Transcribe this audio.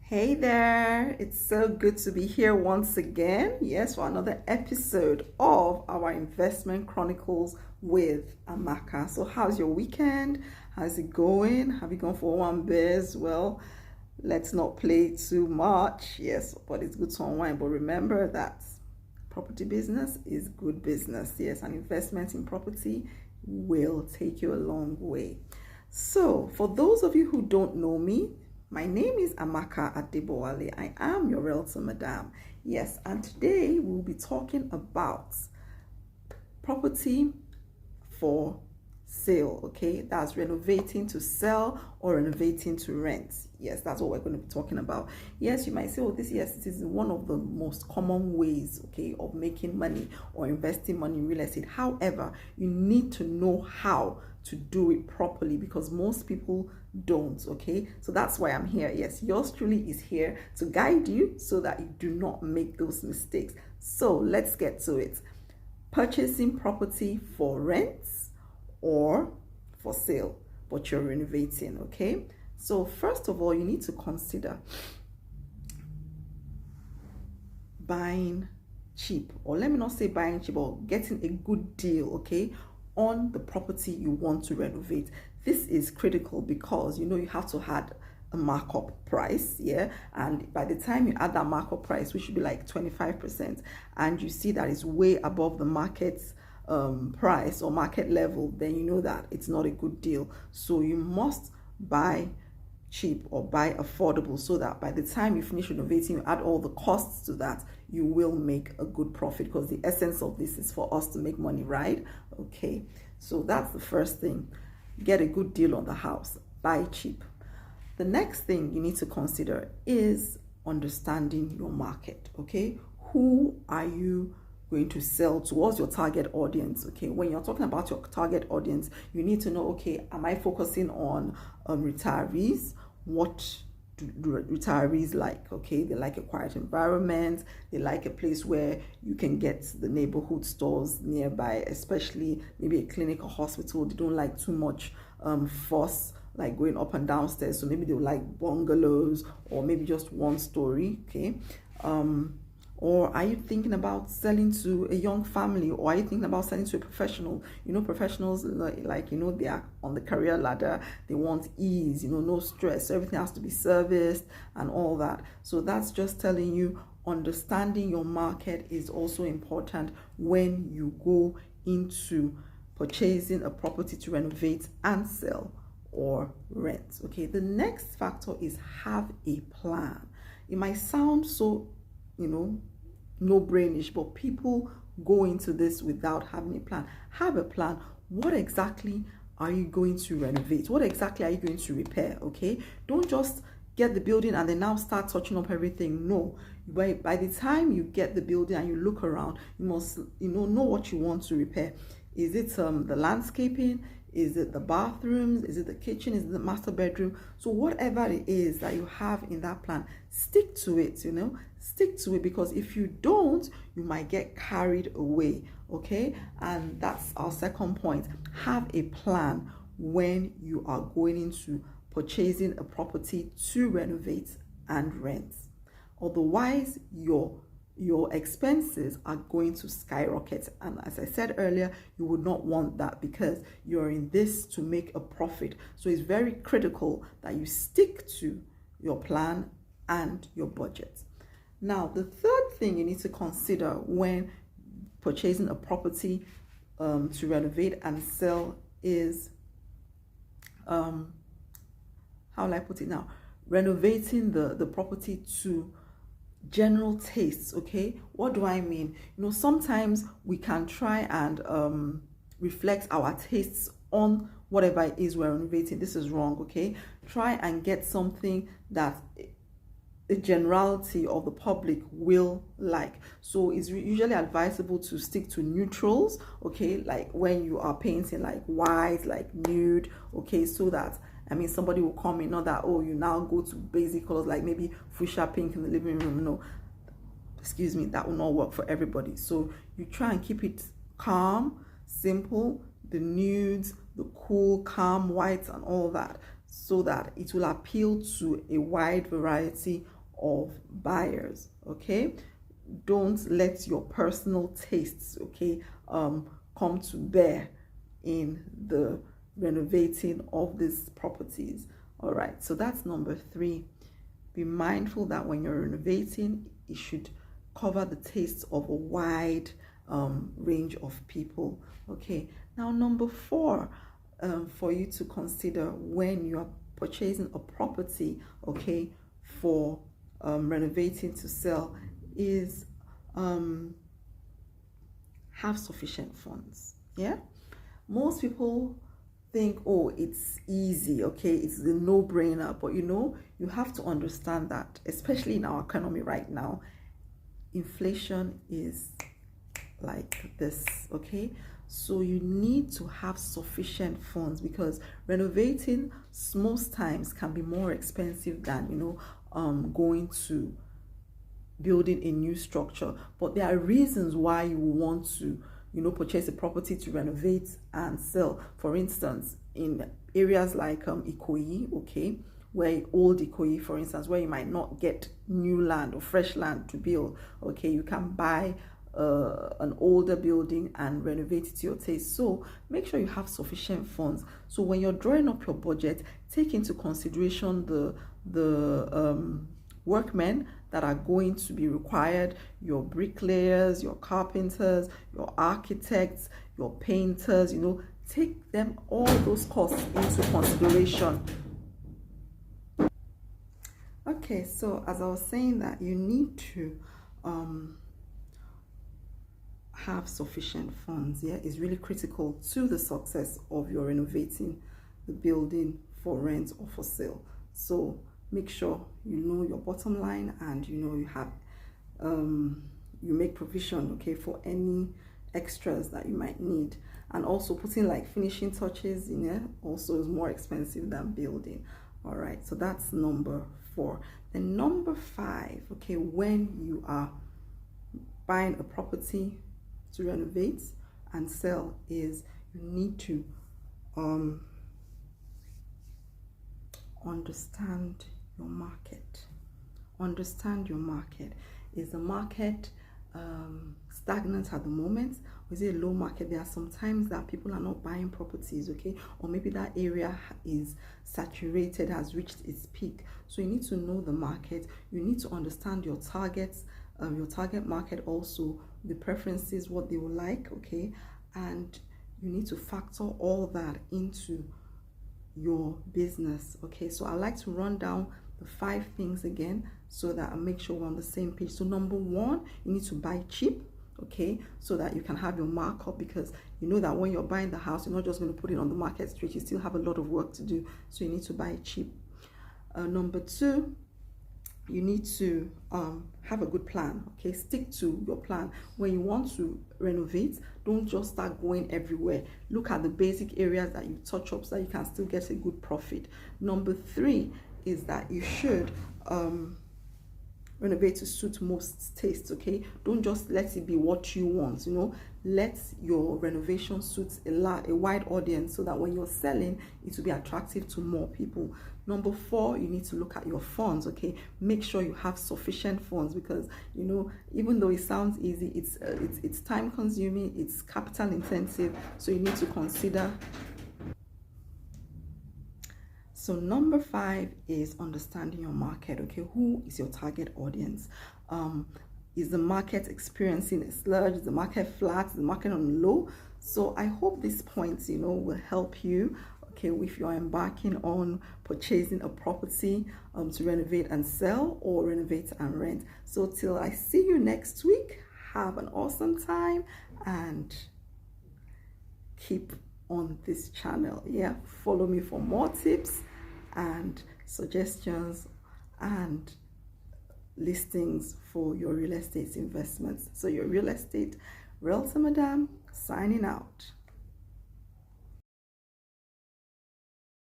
Hey there, it's so good to be here once again. Yes, for another episode of our Investment Chronicles with Amaka. So, how's your weekend? How's it going? Have you gone for one beers? Well, let's not play too much. Yes, but it's good to unwind. But remember that property business is good business. Yes, and investment in property will take you a long way. So, for those of you who don't know me, my name is Amaka Adebowale. I am your realtor, madam. Yes, and today we'll be talking about property for sale. Okay, that's renovating to sell or renovating to rent. Yes, that's what we're going to be talking about. Yes, you might say, oh, yes, it is one of the most common ways, okay, of making money or investing money in real estate. However, you need to know how to do it properly because most people don't. Okay, so that's why I'm here. Yes, yours truly is here to guide you so that you do not make those mistakes. So let's get to it. Purchasing property for rents or for sale, but you're renovating. Okay, so first of all, you need to consider buying cheap, or let me not say buying cheap, or getting a good deal, okay, on the property you want to renovate. This is critical because you have to add a markup price, yeah, and by the time you add that markup price, which should be like 25%, and you see that it's way above the market's price or market level, then you know that it's not a good deal. So you must buy cheap or buy affordable so that by the time you finish renovating, you add all the costs to that, you will make a good profit, because the essence of this is for us to make money, right? Okay, so that's the first thing. Get a good deal on the house, buy cheap. The next thing you need to consider is understanding your market. Okay, who are you going to sell to? What's your target audience? Okay, when you're talking about your target audience, you need to know, okay, am I focusing on retirees? What do retirees like? Okay, they like a quiet environment, they like a place where you can get the neighborhood stores nearby, especially maybe a clinic or hospital. They don't like too much fuss, like going up and downstairs, so maybe they like bungalows or maybe just one story. Okay, or are you thinking about selling to a young family, or are you thinking about selling to a professional? Professionals, like they are on the career ladder, they want ease, no stress, so everything has to be serviced and all that. So that's just telling you understanding your market is also important when you go into purchasing a property to renovate and sell or rent. Okay, the next factor is have a plan. It might sound so no-brainish, but people go into this without having a plan. Have a plan. What exactly are you going to renovate? What exactly are you going to repair? Okay, don't just get the building and then now start touching up everything. No, by the time you get the building and you look around, you must know what you want to repair. Is it the landscaping? Is it the bathrooms? Is it the kitchen? Is it the master bedroom? So whatever it is that you have in that plan, stick to it, stick to it, because if you don't, you might get carried away. Okay, and that's our second point. Have a plan when you are going into purchasing a property to renovate and rent. Otherwise, your expenses are going to skyrocket, and as I said earlier, you would not want that, because you're in this to make a profit. So it's very critical that you stick to your plan and your budget. Now, the third thing you need to consider when purchasing a property to renovate and sell is how will I put it now? Renovating the property to general tastes. Okay, what do I mean? Sometimes we can try and reflect our tastes on whatever it is we're renovating. This is wrong. Okay, try and get something that the generality of the public will like. So it's usually advisable to stick to neutrals, okay, like when you are painting, like white, like nude, okay, so that somebody will come in, not that, oh, you now go to basic colors like maybe fuchsia pink in the living room. No, excuse me, that will not work for everybody. So you try and keep it calm, simple, the nudes, the cool, calm whites and all that, so that it will appeal to a wide variety of buyers. Okay, don't let your personal tastes, okay, come to bear in the renovating of these properties. All right, so that's number 3. Be mindful that when you're renovating, it should cover the tastes of a wide range of people. Okay, now number 4, for you to consider when you're purchasing a property, okay, for renovating to sell, is have sufficient funds. Yeah, most people think, oh, it's easy, okay, it's a no-brainer, but you have to understand that, especially in our economy right now, inflation is like this. Okay, so you need to have sufficient funds, because renovating most times can be more expensive than going to building a new structure. But there are reasons why you want to purchase a property to renovate and sell. For instance, in areas like Ikoyi, okay, where old Ikoyi, for instance, where you might not get new land or fresh land to build, okay, you can buy an older building and renovate it to your taste. So make sure you have sufficient funds. So when you're drawing up your budget, take into consideration the workmen that are going to be required, your bricklayers, your carpenters, your architects, your painters, take them, all those costs into consideration. Okay, so as I was saying, that you need to have sufficient funds. Yeah, is really critical to the success of your renovating the building for rent or for sale. So make sure you know your bottom line, and you have you make provision, okay, for any extras that you might need. And also putting like finishing touches in there also is more expensive than building. All right, so that's number 4. Then number 5, okay, when you are buying a property to renovate and sell, is you need to understand your market. Understand your market. Is the market stagnant at the moment, or is it a low market? There are some times that people are not buying properties, okay, or maybe that area is saturated, has reached its peak. So you need to know the market. You need to understand your targets, your target market, also the preferences, what they will like, okay, and you need to factor all that into your business. Okay, so I like to run down the 5 things again so that I make sure we're on the same page. So number 1, you need to buy cheap, okay, so that you can have your markup, because you know that when you're buying the house, you're not just going to put it on the market straight, you still have a lot of work to do, so you need to buy cheap. Number 2, you need to have a good plan, okay, stick to your plan. When you want to renovate, don't just start going everywhere. Look at the basic areas that you touch up so that you can still get a good profit. Number 3 is that you should renovate to suit most tastes, okay. Don't just let it be what you want, let your renovation suit a wide audience, so that when you're selling, it will be attractive to more people. Number 4, you need to look at your funds, okay. Make sure you have sufficient funds, because even though it sounds easy, it's time consuming, it's capital intensive, so you need to consider. So number 5 is understanding your market, okay. Who is your target audience? Is the market experiencing a sludge? Is the market flat? Is the market on low? So I hope these points, will help you, okay, if you're embarking on purchasing a property to renovate and sell, or renovate and rent. So till I see you next week, have an awesome time and keep on this channel. Yeah, follow me for more tips and suggestions and listings for your real estate investments. So your real estate realtor madam signing out.